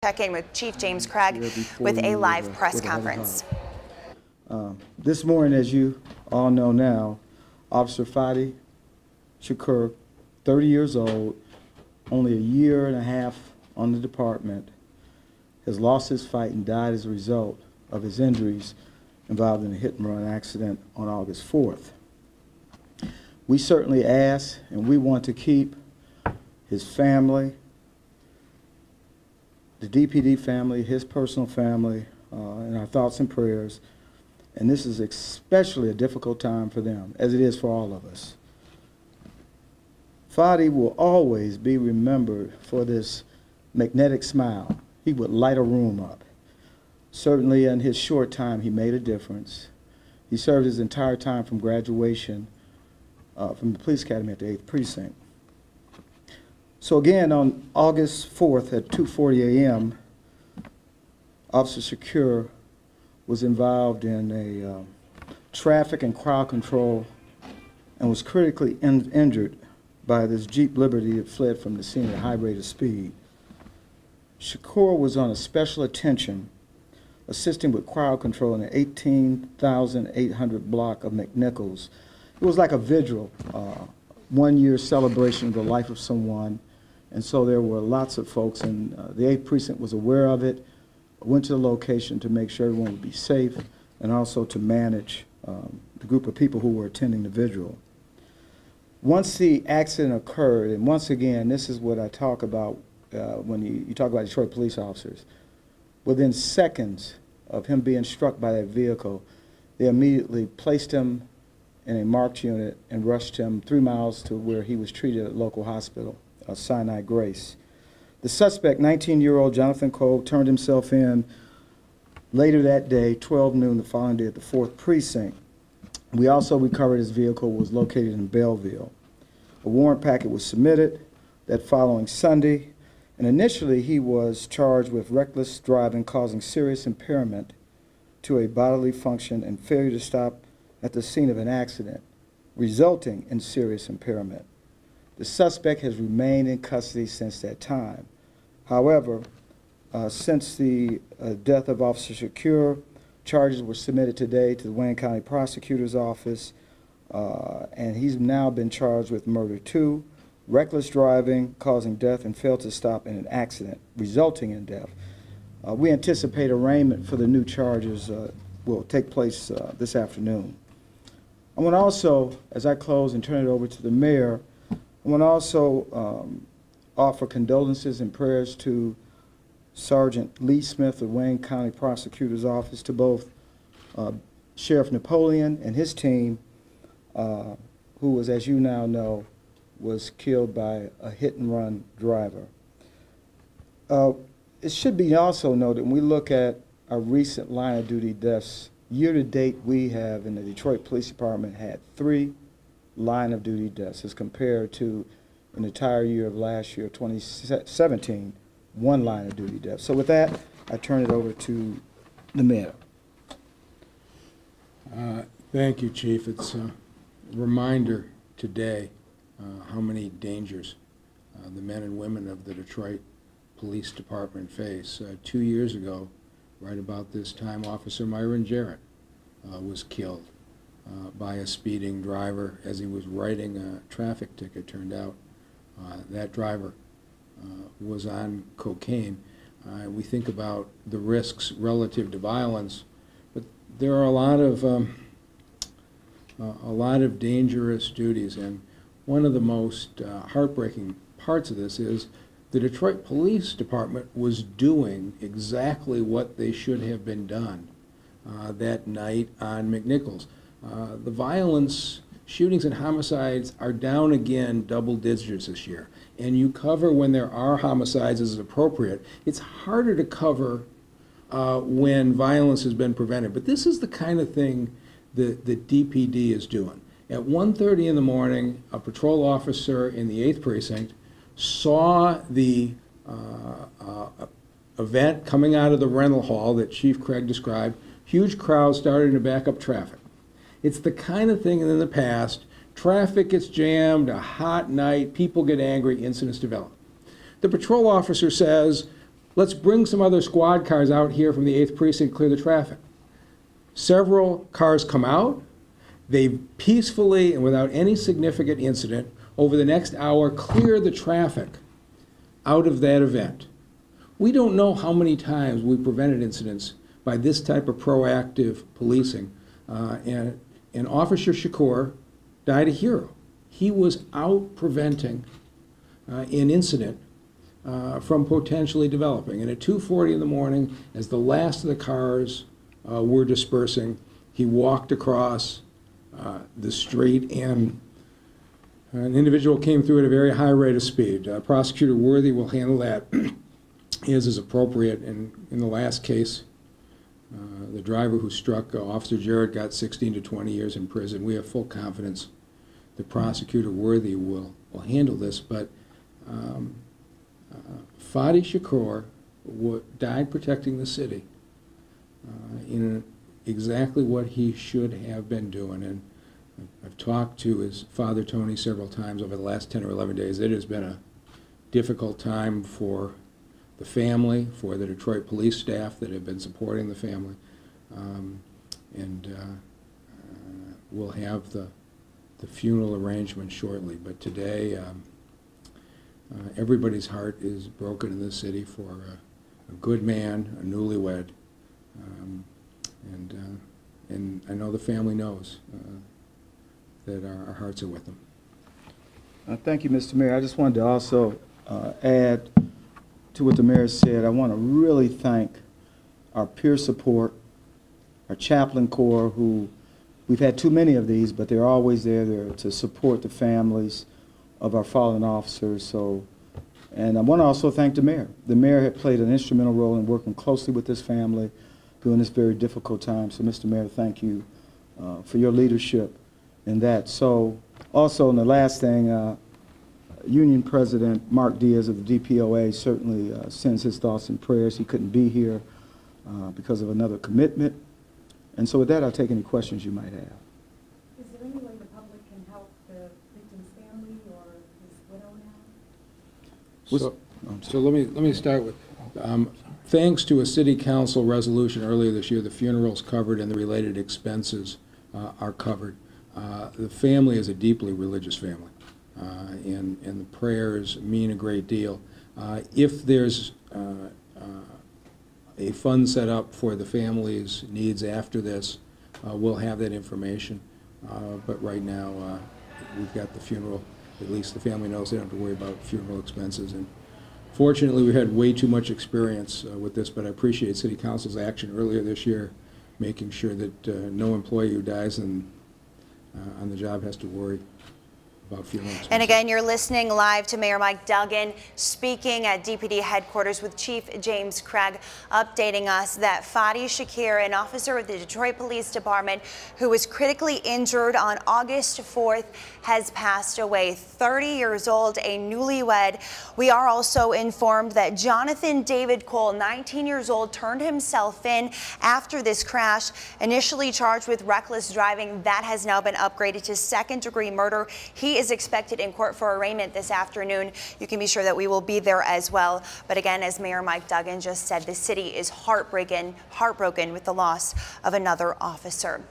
Check in with Chief James Craig with a live press conference. This morning, as you all know now, Officer Fadi Shakur, 30 years old, only a year and a half on the department, has lost his fight and died as a result of his injuries involved in a hit-and-run accident on August 4th. We certainly ask, and we want to keep his family, the DPD family, his personal family, in our thoughts and prayers. And this is especially a difficult time for them, as it is for all of us. Fadi will always be remembered for this magnetic smile. He would light a room up. Certainly in his short time, he made a difference. He served his entire time from graduation from the police academy at the 8th Precinct. So again, on August 4th at 2:40 a.m., Officer Shakur was involved in a traffic and crowd control and was critically injured by this Jeep Liberty that fled from the scene at a high rate of speed. Shakur was on a special attention assisting with crowd control in the 18,800 block of McNichols. It was like a vigil, 1 year celebration of the life of someone, and so there were lots of folks, and the 8th Precinct was aware of it, went to the location to make sure everyone would be safe, and also to manage the group of people who were attending the vigil. Once the accident occurred, and once again, this is what I talk about when you talk about Detroit police officers, within seconds of him being struck by that vehicle, they immediately placed him in a marked unit and rushed him 3 miles to where he was treated at a local hospital, Sinai Grace. The suspect, 19-year-old Jonathan Cole, turned himself in later that day, 12 noon the following day at the 4th Precinct. We also recovered his vehicle was located in Belleville. A warrant packet was submitted that following Sunday, and initially he was charged with reckless driving causing serious impairment to a bodily function and failure to stop at the scene of an accident, resulting in serious impairment. The suspect has remained in custody since that time. However, since the death of Officer Shakur, charges were submitted today to the Wayne County Prosecutor's Office, and he's now been charged with murder 2, reckless driving causing death, and failed to stop in an accident resulting in death. We anticipate arraignment for the new charges will take place this afternoon. I want to also, as I close and turn it over to the mayor, I want to also offer condolences and prayers to Sergeant Lee Smith of Wayne County Prosecutor's Office, to both Sheriff Napoleon and his team, who was, as you now know, was killed by a hit-and-run driver. It should be also noted, when we look at our recent line-of-duty deaths, year-to-date we have in the Detroit Police Department had 3 line-of-duty deaths as compared to an entire year of last year, 2017, 1 line-of-duty death. So with that, I turn it over to the mayor. Thank you, Chief. It's a reminder today how many dangers the men and women of the Detroit Police Department face. 2 years ago, right about this time, Officer Myron Jarrett was killed by a speeding driver as he was writing a traffic ticket. Turned out that driver was on cocaine. We think about the risks relative to violence, but there are a lot of dangerous duties, and one of the most heartbreaking parts of this is the Detroit Police Department was doing exactly what they should have been done that night on McNichols. The violence, shootings and homicides are down again double digits this year. And you cover when there are homicides as appropriate. It's harder to cover when violence has been prevented. But this is the kind of thing that the DPD is doing. At 1:30 in the morning, a patrol officer in the 8th Precinct saw the event coming out of the rental hall that Chief Craig described. Huge crowds starting to back up traffic. It's the kind of thing in the past, traffic gets jammed, a hot night, people get angry, incidents develop. The patrol officer says, let's bring some other squad cars out here from the 8th Precinct, clear the traffic. Several cars come out. They peacefully and without any significant incident, over the next hour, clear the traffic out of that event. We don't know how many times we prevented incidents by this type of proactive policing. And Officer Shakur died a hero. He was out preventing an incident from potentially developing. And at 2:40 in the morning, as the last of the cars were dispersing, he walked across the street, and an individual came through at a very high rate of speed. Prosecutor Worthy will handle that as is appropriate. And in the last case, the driver who struck Officer Jarrett got 16 to 20 years in prison. We have full confidence that Prosecutor Worthy will handle this, but Fadi Shakur died protecting the city in exactly what he should have been doing. And I've talked to his father, Tony, several times over the last 10 or 11 days. It has been a difficult time for the family, for the Detroit police staff that have been supporting the family. We'll have the funeral arrangement shortly. But today, everybody's heart is broken in this city for a good man, a newlywed. And I know the family knows that our hearts are with them. Thank you, Mr. Mayor. I just wanted to also add to what the mayor said. I want to really thank our peer support, our chaplain corps, who we've had too many of these, but they're always there to support the families of our fallen officers. And I want to also thank the mayor. The mayor had played an instrumental role in working closely with this family during this very difficult time. So, Mr. Mayor, thank you for your leadership in that. So, also, and the last thing, Union President Mark Diaz of the DPOA certainly sends his thoughts and prayers. He couldn't be here because of another commitment. And so with that, I'll take any questions you might have. Is there any way the public can help the victim's family or his widow now? So let me start with, thanks to a city council resolution earlier this year, the funeral's covered and the related expenses are covered. The family is a deeply religious family, and the prayers mean a great deal. If there's a fund set up for the family's needs after this, we'll have that information. But right now, we've got the funeral. At least the family knows they don't have to worry about funeral expenses. And fortunately, we had way too much experience with this, but I appreciate City Council's action earlier this year, making sure that no employee who dies on the job has to worry about funeral expenses. And again, you're listening live to Mayor Mike Duggan speaking at DPD headquarters with Chief James Craig, updating us that Fadi Shakur, an officer of the Detroit Police Department who was critically injured on August 4th, has passed away. 30 years old, a newlywed. We are also informed that Jonathan David Cole, 19 years old, turned himself in after this crash. Initially charged with reckless driving, that has now been upgraded to second-degree murder. He is expected in court for arraignment this afternoon. You can be sure that we will be there as well. But again, as Mayor Mike Duggan just said, the city is heartbroken with the loss of another officer.